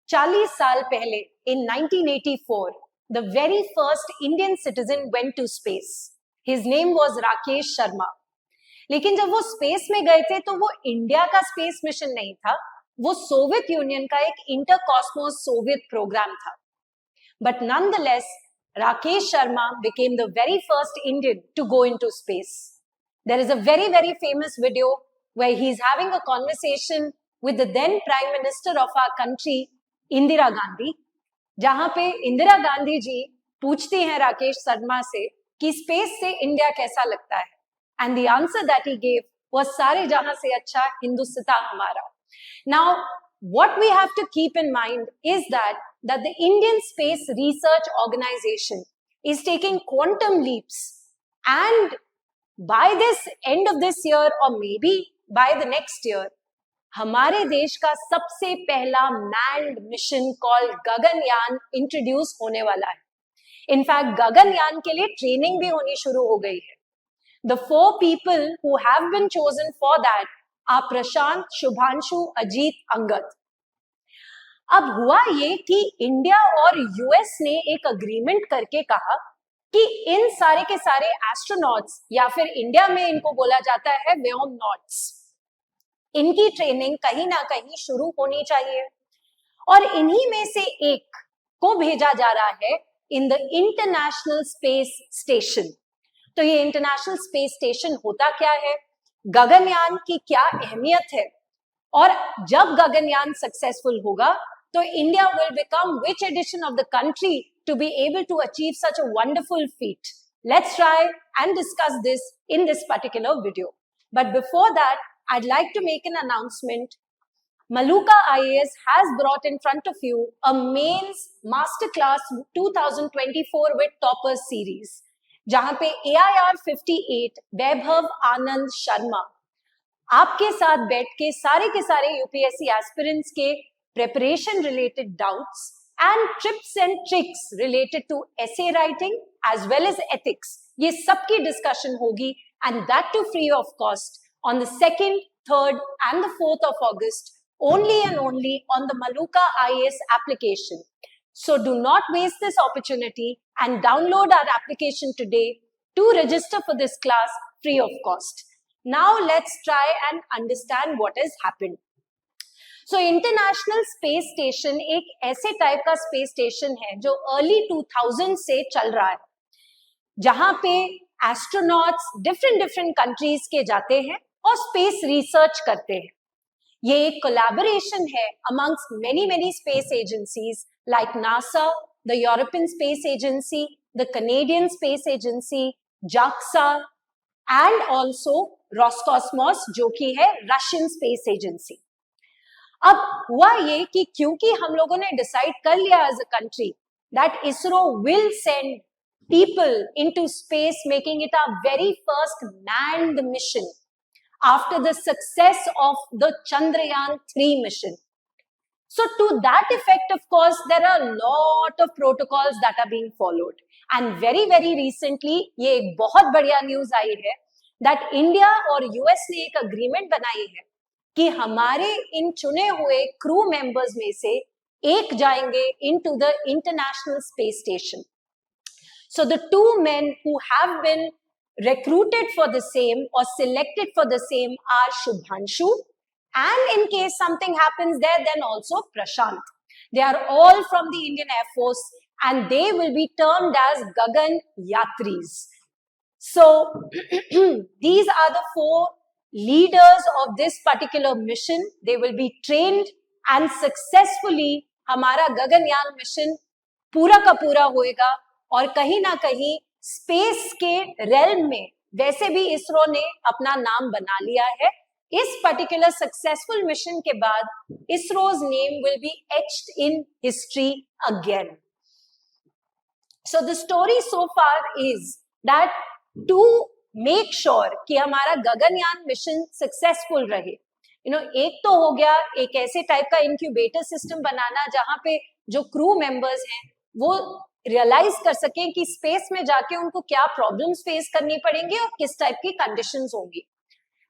40 साल पहले in 1984 the very first Indian citizen went to space. His name was Rakesh Sharma. लेकिन जब वो स्पेस में गए थे तो वो इंडिया का स्पेस मिशन नहीं था, वो सोवियत यूनियन का एक इंटरकॉस्मोस सोवियत प्रोग्राम था. But nonetheless, Rakesh Sharma became the very first Indian to go into space. There is a very, very famous video where he is having a conversation with the then Prime Minister of our country, Indira Gandhi, जहां पे इंदिरा गांधी जी पूछती हैं राकेश शर्मा से कि space से India कैसा लगता है. And the answer that he gave was सारे जहां से अच्छा हिंदुस्तान हमारा. Now, what we have to keep in mind is that the Indian Space Research Organization is taking quantum leaps, and by this end of this year or maybe by the next year, हमारे देश का सबसे पहला manned mission called Gaganyaan introduce होने वाला है. In fact Gaganyaan के लिए ट्रेनिंग भी होनी शुरू हो गई है. The 4 people who have been chosen for that are Prashant, Shubhanshu, Ajit, Angad. अब हुआ ये कि इंडिया और यूएस ने एक अग्रीमेंट करके कहा कि इन सारे के सारे एस्ट्रोनॉट्स, या फिर इंडिया में इनको बोला जाता है व्योमनॉट्स, इनकी ट्रेनिंग कहीं ना कहीं शुरू होनी चाहिए. और इन्हीं में से एक को भेजा जा रहा है in the international space station. तो ये इंटरनेशनल स्पेस स्टेशन होता क्या है, गगनयान की क्या अहमियत है, और जब गगनयान सक्सेसफुल होगा तो India will become which edition of the country to be able to achieve such a wonderful feat. Let's try and discuss this in this particular video. But before that I'd like to make an announcement. Maluka IAS has brought in front of you a mains masterclass 2024 with toppers series, जहां पे AIR 58 वैभव आनंद शर्मा आपके साथ बैठ के सारे UPSC aspirants के preparation related doubts and tips and tricks related to essay writing as well as ethics, ये सबकी डिस्कशन होगी, and that too free of cost on the 2nd, 3rd and the 4th of August, only and only on the Maluka IAS application. So do not waste this opportunity and download our application today to register for this class free of cost. Now let's try and understand what has happened. So International Space Station एक ऐसे type का space station है जो early 2000 से चल रहा है, जहां पे एस्ट्रोनॉट्स डिफरेंट कंट्रीज के जाते हैं और स्पेस रिसर्च करते हैं. ये एक कोलैबोरेशन है amongst many space agencies like NASA, the European space agency, the Canadian space agency, JAXA and also Roscosmos जो कि है रशियन स्पेस एजेंसी. अब हुआ ये कि क्योंकि हम लोगों ने डिसाइड कर लिया as a country that ISRO will send people into space, making it our very first manned mission after the success of the Chandrayaan-3 mission. So to that effect, of course, there are a lot of protocols that are being followed. And very recently, ये एक बहुत बढ़िया news आई है that India और US ने एक agreement बनाई है कि हमारे इन चुने हुए crew members में से एक जाएंगे into the International Space Station. So the 2 men who have been recruited for the same or selected for the same are Shubhanshu, and in case something happens there, then also Prashant. They are all from the Indian Air Force and they will be termed as Gagan Yatris. So these are the 4 leaders of this particular mission. They will be trained and successfully हमारा Gaganyaan mission पूरा का पूरा होएगा. और कहीं ना कहीं space के रेल्म में वैसे भी इसरो ने अपना नाम बना लिया है. इस पर्टिकुलर सक्सेसफुल मिशन के बाद ISRO's name will be etched in history again. So the story so far is that to make sure कि हमारा गगनयान मिशन सक्सेसफुल रहे, एक तो हो गया एक ऐसे टाइप का इंक्यूबेटर सिस्टम बनाना जहां पे जो क्रू मेंबर्स हैं वो रियलाइज कर सकें कि स्पेस में जाके उनको क्या प्रॉब्लम्स फेस करनी पड़ेंगी और किस टाइप की कंडीशंस होंगी.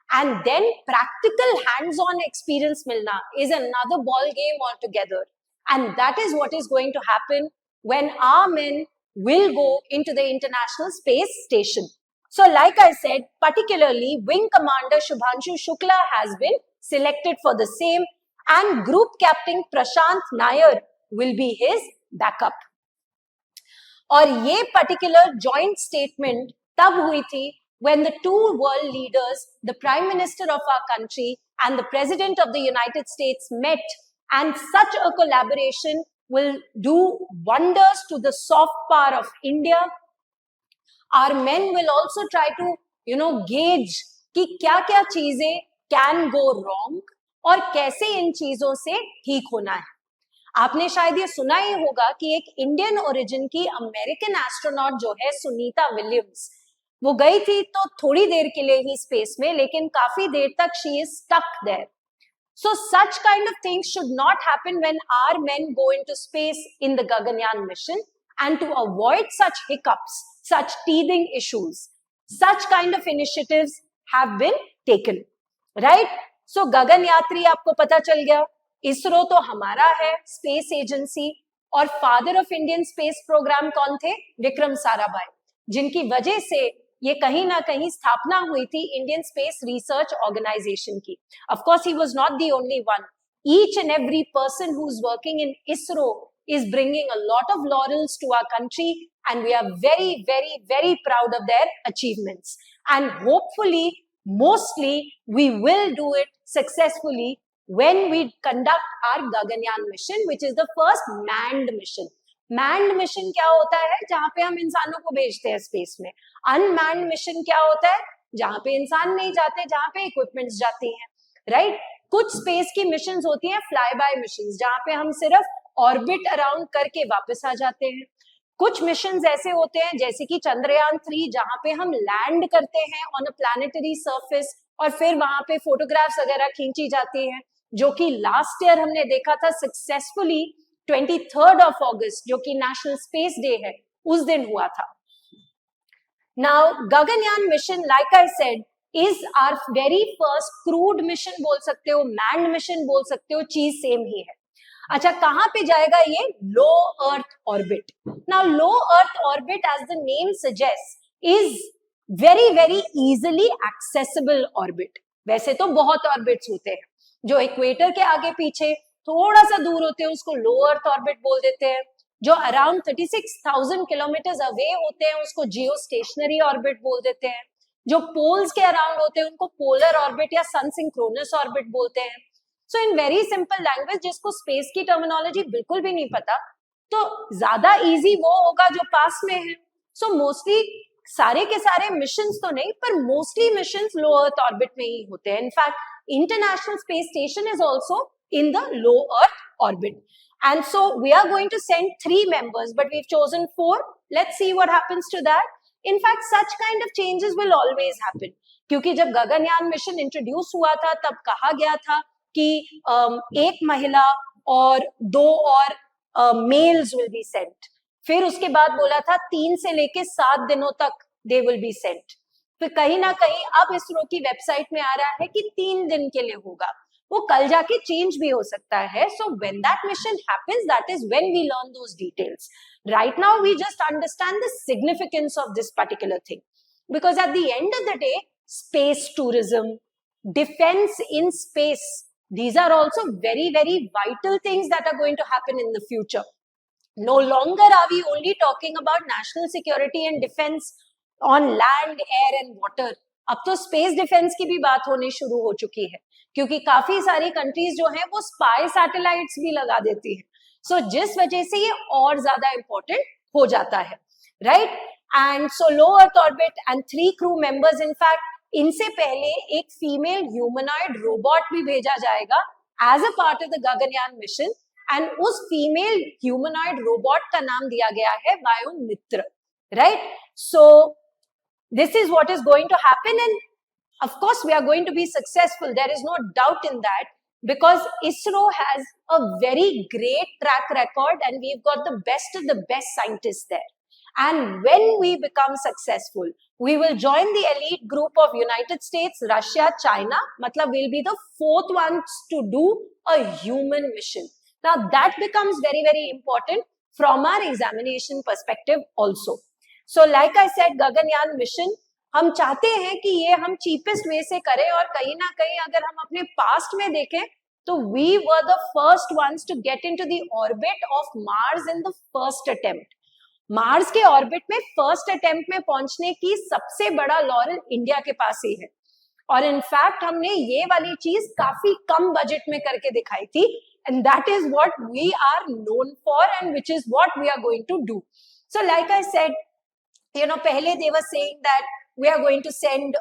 And then practical hands on experience मिलना is another ball game altogether. And that is what is going to happen when our men will go into the International Space Station. So like I said, particularly Wing Commander Shubhanshu Shukla has been selected for the same, and Group Captain Prashant Nair will be his backup. और ये particular joint statement तब हुई थी when the two world leaders, the Prime Minister of our country and the President of the United States met, and such a collaboration will do wonders to the soft power of India. Our men will also try to, gauge कि क्या-क्या चीजें can go wrong और कैसे इन चीजों से ठीक होना है. आपने शायद ये सुना ही होगा कि एक इंडियन ओरिजिन की अमेरिकन एस्ट्रोनॉट जो है सुनीता विलियम्स, वो गई थी तो थोड़ी देर के लिए ही स्पेस में, लेकिन काफी देर तक she is stuck there. So such kind of things should not happen when our men go into space in the Gaganyaan mission, and to avoid such hiccups, such teething issues, such kind of initiatives have been taken, right? So Gagan Yatri आपको पता चल गया, इसरो तो हमारा है space agency, और father of Indian space program कौन थे? विक्रम साराभाई, जिनकी वजह से ये कहीं ना कहीं स्थापना हुई थी इंडियन स्पेस रिसर्च ऑर्गेनाइजेशन की. Of course he was not the only one. Each and every person who is working in ISRO is bringing a lot of laurels to our country, and we are very, very, very proud of their achievements. And hopefully, mostly, we will do it successfully when we conduct our Gaganyaan mission, which is the first manned mission. Manned mission क्या होता है? जहाँ पे हम इंसानों को भेजते हैं स्पेस में. Unmanned mission क्या होता है? जहाँ पे इंसान नहीं जाते, जहाँ पे इक्विपमेंट्स जाती हैं, राइट? कुछ स्पेस की मिशंस होती हैं फ्लाई बाय मिशंस, जहाँ पे हम सिर्फ ऑर्बिट अराउंड करके वापस आ जाते हैं. कुछ मिशंस ऐसे होते हैं जैसे कि चंद्रयान 3, जहाँ पे हम लैंड करते हैं ऑन अ प्लैनेटरी सरफेस और फिर वहां पे फोटोग्राफ्स वगैरह खींची जाती हैं, जो कि लास्ट ईयर हमने देखा था सक्सेसफुली 23rd of August, जो कि नेशनल स्पेस डे है, उस दिन हुआ था. Now Gaganyaan mission, like I said, is our very first crewed mission बोल सकते हो, मैन्ड मिशन बोल सकते हो, चीज सेम ही है. अच्छा, कहां पे जाएगा ये? Low earth orbit. Now low earth orbit, as the name suggest, is very very easily accessible orbit. वैसे तो बहुत ऑर्बिट्स होते हैं जो इक्वेटर के आगे पीछे थोड़ा सा दूर होते हैं, उसको लो अर्थ ऑर्बिट बोल देते हैं. जो अराउंड 36,000 किलोमीटर अवे होते हैं उसको जियो स्टेशनरी ऑर्बिट बोल देते हैं. जो पोल्स के अराउंड होते हैं उनको पोलर ऑर्बिट या सन सिंक्रोनस ऑर्बिट बोलते हैं. सो इन वेरी सिंपल लैंग्वेज, जिसको स्पेस की टर्मिनोलॉजी बिल्कुल भी नहीं पता, तो ज्यादा इजी वो होगा जो पास में है. सो मोस्टली सारे के सारे मिशंस तो नहीं, पर मोस्टली मिशंस लो अर्थ ऑर्बिट में ही होते हैं. In fact international space station is also in the low earth orbit, and so we are going to send 3 members, but we've chosen 4. Let's see what happens to that. In fact, such kind of changes will always happen, क्योंकि जब Gaganyaan mission introduce हुआ था तब कहा गया था कि एक महिला और 2 और मेल्स विल बी सेंट. फिर उसके बाद बोला था 3 से लेके 7 दिनों तक दे विल बी सेंट. फिर कहीं ना कहीं अब इसरो की वेबसाइट में आ रहा है कि 3 दिन के लिए होगा. वो कल जाके चेंज भी हो सकता है. So when that mission happens, that is when we learn those details. Right now we just understand the significance of this particular thing, because at the end of the day, space tourism, defense in space, these are also very very vital things that are going to happen in the future. No longer are we only talking about national security and defense on land, air and water. अब तो space defence की भी बात होनी शुरू हो चुकी है, क्योंकि काफी सारी कंट्रीज जो हैं वो स्पाई सैटेलाइट्स भी लगा देती हैं. सो जिस वजह से ये और ज्यादा इंपॉर्टेंट हो जाता है, right? And so low earth orbit and 3 crew members. In fact इनसे पहले एक फीमेल ह्यूमनॉइड रोबोट भी भेजा जाएगा as a part of the Gaganyaan mission, and उस फीमेल ह्यूमनॉइड रोबोट का नाम दिया गया है Vayun Mitra, right? So this is what is going to happen, and of course we are going to be successful. There is no doubt in that, because ISRO has a very great track record and we've got the best of the best scientists there. And when we become successful, we will join the elite group of United States, Russia, China. Matlab we'll be the 4th ones to do a human mission. Now that becomes very, very important from our examination perspective also. So like I said, Gaganyaan mission हम चाहते हैं कि ये हम cheapest way से करें, और कहीं ना कहीं अगर हम अपने past में देखें तो we were the first ones to get into the orbit of Mars in the first attempt. Mars के ऑर्बिट में फर्स्ट अटेम्प्ट में पहुंचने की सबसे बड़ा लॉरल इंडिया के पास ही है, और इनफैक्ट हमने ये वाली चीज काफी कम बजट में करके दिखाई थी, and that is what we are known for and which is what we are going to do. So like I said, pehle they were saying that we are going to send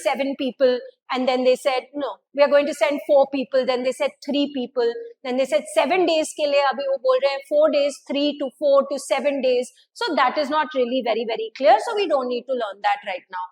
7 people, and then they said no, we are going to send 4 people, then they said 3 people, then they said 7 days ke liye, abhi wo bol rahe hain 4 days, 3 to 4 to 7 days. So that is not really very, very clear, so we don't need to learn that right now.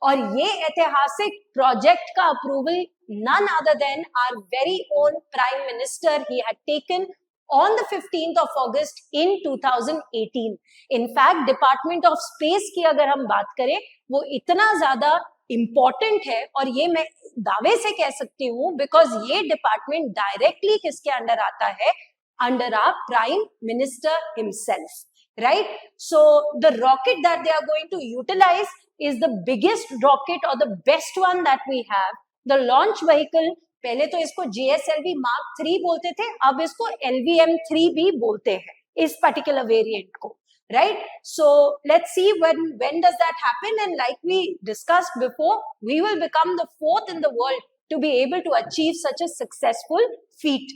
Aur ye ऐतिहासिक project ka approval none other than our very own prime minister, he had taken on the 15th of August in 2018. In fact, Department of Space की अगर हम बात करें, वो इतना ज़्यादा important है, और ये मैं दावे से कह सकती हूँ because ये department directly किसके अंडर आता है? Under our Prime Minister himself, right? So the rocket that they are going to utilize is the biggest rocket or the best one that we have. The launch vehicle, पहले तो इसको GSLV Mark 3 बोलते थे, अब इसको LVM-3 भी बोलते हैं इस पर्टिकुलर वेरिएंट को, right? So let's see when does that happen, and like we discussed before, we will become the 4th in the world to be able to achieve such a successful feat,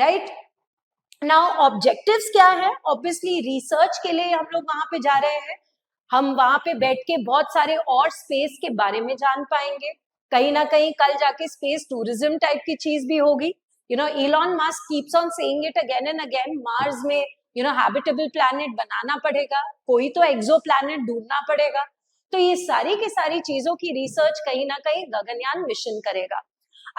right? Now objectives क्या है? Obviously research के लिए हम लोग वहां पे जा रहे हैं, हम वहां पे बैठ के बहुत सारे और स्पेस के बारे में जान पाएंगे, कहीं ना कहीं कल जाके स्पेस टूरिज्म टाइप की चीज भी होगी. Elon Musk keeps on saying it again and again, Mars में हैबिटेबल प्लैनेट बनाना पड़ेगा, कोई तो एक्सो प्लैनेट ढूंढना पड़ेगा. तो ये सारी की सारी चीजों की रिसर्च कहीं ना कहीं गगनयान मिशन करेगा.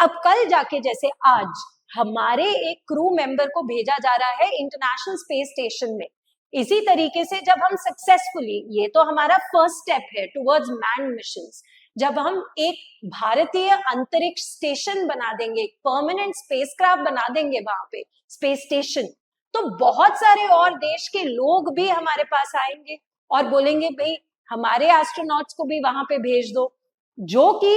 अब कल जाके जैसे आज हमारे एक क्रू मेंबर को भेजा जा रहा है इंटरनेशनल स्पेस स्टेशन में, इसी तरीके से जब हम सक्सेसफुली, ये तो हमारा फर्स्ट स्टेप है टुवर्ड्स मैन्ड मिशंस, जब हम एक भारतीय अंतरिक्ष स्टेशन बना देंगे, एक परमानेंट स्पेसक्राफ्ट बना देंगे वहां पे स्पेस स्टेशन, तो बहुत सारे और देश के लोग भी हमारे पास आएंगे और बोलेंगे भाई हमारे एस्ट्रोनॉट्स को भी वहां पे भेज दो, जो कि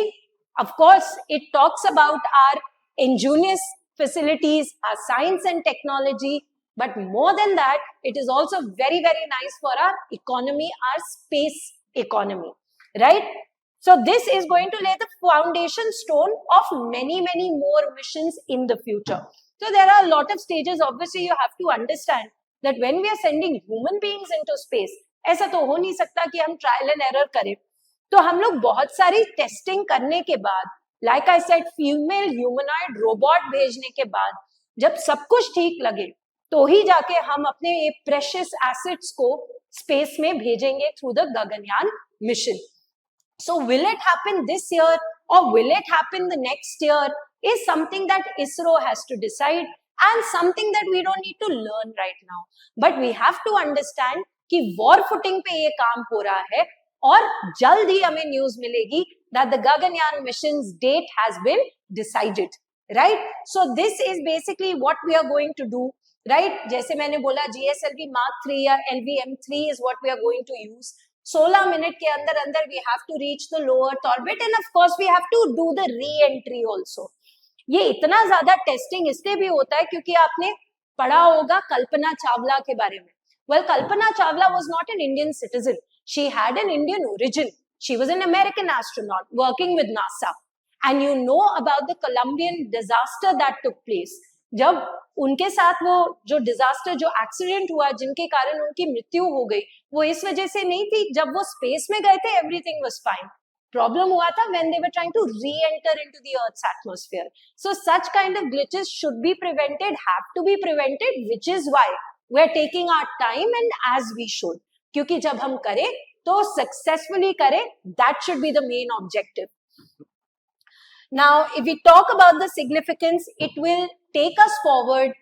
of course it talks about our ingenious facilities, our science and technology, but more than that it is also very, very nice for our economy, our space economy, right? So this is going to lay the foundation stone of many, many more missions in the future. So there are a lot of stages. Obviously you have to understand that when we are sending human beings into space, ऐसा तो हो नहीं सकता कि हम trial and error करें. तो हम लोग बहुत सारी टेस्टिंग करने के बाद, like I said, female humanoid robot भेजने के बाद, जब सब कुछ ठीक लगे तो ही जाके हम अपने ये प्रेशियस एसेट्स को स्पेस में भेजेंगे through the Gaganyaan mission. So will it happen this year or will it happen the next year is something that ISRO has to decide, and something that we don't need to learn right now. But we have to understand कि war footing पे ये काम हो रहा है, और जल्द ही हमें न्यूज मिलेगी that the Gaganyaan mission's date has been decided, right? So this is basically what we are going to do, right? जैसे मैंने बोला GSLV Mark 3 या LVM-3 is what we are going to use. 16 minute के अंदर अंदर we have to reach the low Earth orbit, and of course we have to do the re-entry also. ये इतना ज्यादा टेस्टिंग इसलिए भी होता है क्योंकि आपने पढ़ा होगा कल्पना चावला के बारे में. Well, Kalpana Chawla was not an Indian citizen. She had an Indian origin. She was an American astronaut working with NASA. And you know about the Colombian disaster that took place. जब उनके साथ वो जो disaster, जो accident हुआ, जिनके कारण उनकी मृत्यु हो गई, वो इस वजह से नहीं थी जब वो स्पेस में गए थे एवरीथिंग वाज फाइन. प्रॉब्लम हुआ था when they were trying to re-enter into the Earth's atmosphere. So such kind of glitches should be prevented, have to be prevented, which is why we are taking our time and as we should. क्योंकि जब हम करें तो successfully करें, that should be the main objective. Now, if we talk about the significance, it will take us forward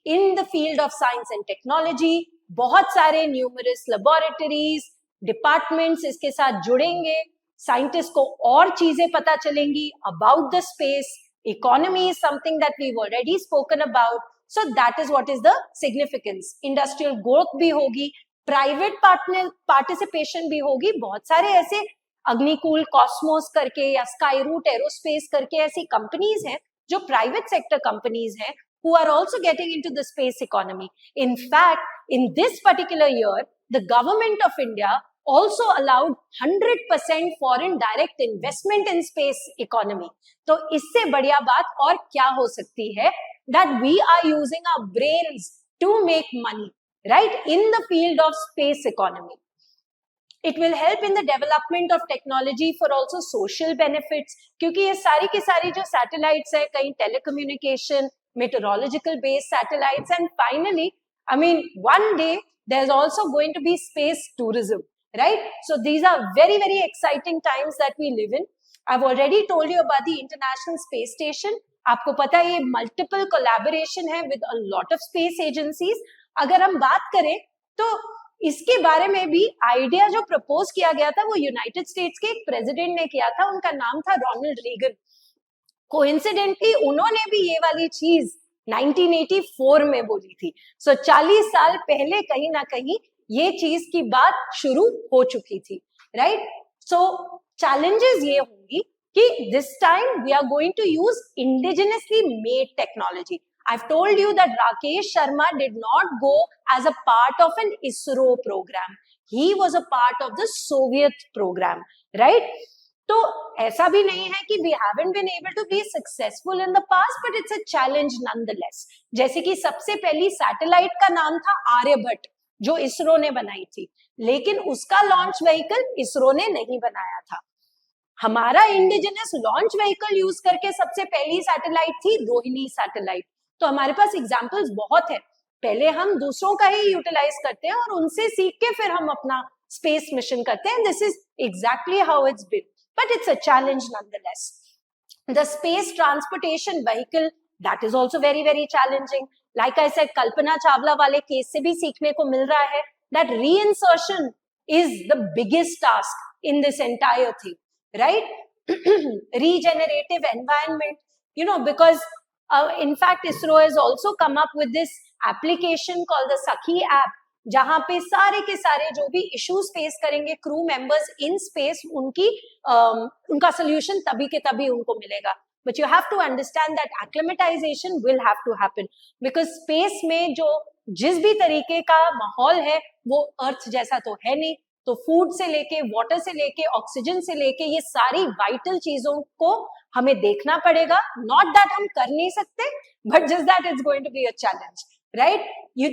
in the field of science and technology. बहुत सारे numerous laboratories, departments इसके साथ जुड़ेंगे, साइंटिस्ट को और चीजें पता चलेंगी about the space. Economy is something that we've already spoken about. So that is what is the significance. Industrial growth भी होगी, प्राइवेट पार्टिसिपेशन भी होगी. बहुत सारे ऐसे अग्निकूल, कॉस्मोस करके या स्काई रूट एरोस्पेस करके ऐसी कंपनीज हैं जो प्राइवेट सेक्टर कंपनीज हैं who are also getting into the space economy. In fact, in this particular year, the government of India also allowed 100% foreign direct investment in space economy. तो इससे बढ़िया बात और क्या हो सकती है, that we are using our brains to make money, right, in the field of space economy. It will help in the development of technology for also social benefits, क्योंकि ये सारी की सारी जो satellites है, कहीं telecommunication, meteorological based satellites, and finally, I mean, one day there's also going to be space tourism, right? So these are very, very exciting times that we live in. I've already told you about the International Space Station. आपको पता है ये multiple collaboration है with a lot of space agencies. अगर हम बात करें तो इसके बारे में भी आइडिया जो प्रपोज किया गया था वो यूनाइटेड स्टेट्स के एक प्रेसिडेंट ने किया था. उनका नाम था रोनाल्ड रीगन. कोइंसिडेंटली उन्होंने भी ये वाली चीज 1984 में बोली थी. सो 40 साल पहले कहीं ना कहीं ये चीज की बात शुरू हो चुकी थी, राइट? सो चैलेंजेस ये होंगी कि this time we are going to use indigenously made technology. I've told you that Rakesh Sharma did not go as a part of an ISRO program. He was a part of the Soviet program, right? तो ऐसा भी नहीं है कि we haven't been able to be successful in the past, but it's a challenge nonetheless. जैसे कि सबसे पहली सैटेलाइट का नाम था आर्यभट्ट, जो इसरो ने बनाई थी, लेकिन उसका लॉन्च व्हीकल इसरो ने नहीं बनाया था. हमारा इंडिजिनस लॉन्च व्हीकल यूज करके सबसे पहली सैटेलाइट थी रोहिणी सैटेलाइट. तो हमारे पास एग्जाम्पल्स बहुत है. पहले हम दूसरों का ही यूटिलाइज करते हैं और उनसे सीख के फिर हम अपना स्पेस मिशन करते हैं. This is exactly how it's been, but it's a challenge nonetheless. The space transportation vehicle, that is also very very challenging. Like I said, Kalpana Chawla वाले केस से भी सीखने को मिल रहा है that reinsertion is the biggest task in this entire thing, right? Regenerative environment, you know, because in fact ISRO has also come up with this application called the Sakhi app, जहां पे सारे के सारे जो भी इश्यूज फेस करेंगे crew members in space, उनका solution तभी के तभी उनको मिलेगा. But you have to understand that acclimatization will have to happen, because space में जो जिस भी तरीके का माहौल है वो अर्थ जैसा तो है नहीं. तो फूड से लेके, वाटर से लेके, ऑक्सीजन से लेके, ये सारी वाइटल चीजों को हमें देखना पड़ेगा. नॉट दैट हम कर नहीं सकते, but just that is going to be a challenge, right?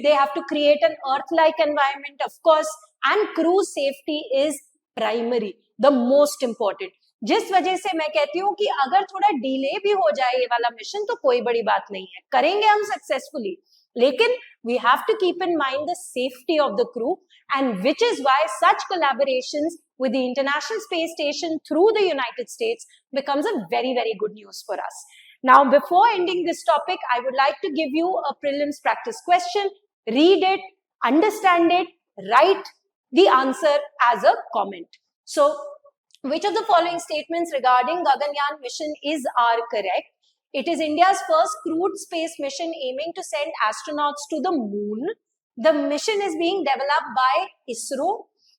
They have to create an earth-like environment, of course, and crew safety is primary, the most important. जिस वजह से मैं कहती हूँ कि अगर थोड़ा डिले भी हो जाए ये वाला मिशन तो कोई बड़ी बात नहीं है, करेंगे हम सक्सेसफुली, लेकिन we have to keep in mind the safety of the crew, and which is why such collaborations with the International Space Station through the United States becomes a very, very good news for us. Now, before ending this topic, I would like to give you a prelims practice question. Read it, understand it, write the answer as a comment. So, which of the following statements regarding Gaganyaan mission are correct? It is India's first crewed space mission aiming to send astronauts to the moon. The mission is being developed by ISRO.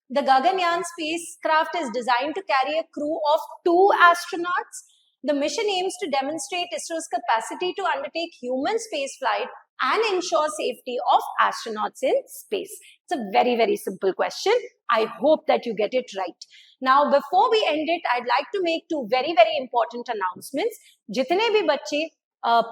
The Gaganyaan spacecraft is designed to carry a crew of 2 astronauts. The mission aims to demonstrate ISRO's capacity to undertake human spaceflight and ensure safety of astronauts in space. It's a very, very simple question. I hope that you get it right. Now, before we end it, I'd like to make 2 very, very important announcements. जितने भी बच्चे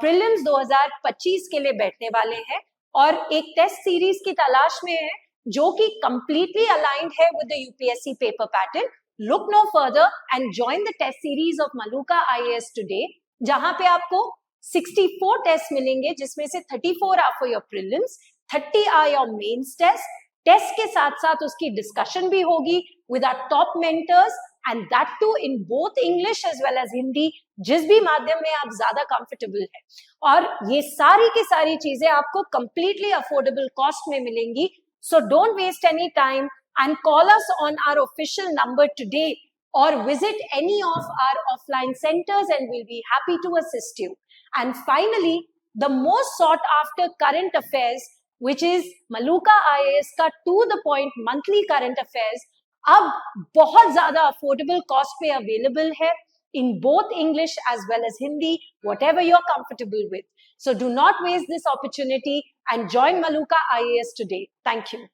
prelims 2025 के लिए बैठने वाले हैं और एक टेस्ट सीरीज की तलाश में है जो कि completely aligned है with the UPSC paper pattern, look no further and join the test series of Maluka IAS today, जहां पे आपको 64 टेस्ट मिलेंगे, जिसमें से 34 are for your prelims, 30 are your mains test. Test के साथ साथ उसकी डिस्कशन भी होगी with our top mentors, and that too in both English as well as Hindi, जिस भी माध्यम में आप ज्यादा कंफर्टेबल है. और ये सारी की सारी चीजें आपको completely affordable cost में मिलेंगी. So don't waste any time and call us on our official number today or visit any of our offline centers and we'll be happy to assist you. And finally, the most sought after current affairs, which is Maluka IAS का to the point monthly current affairs, अब बहुत ज़्यादा affordable cost पे available है in both English as well as Hindi, whatever you're comfortable with. So do not waste this opportunity and join Maluka IAS today. Thank you.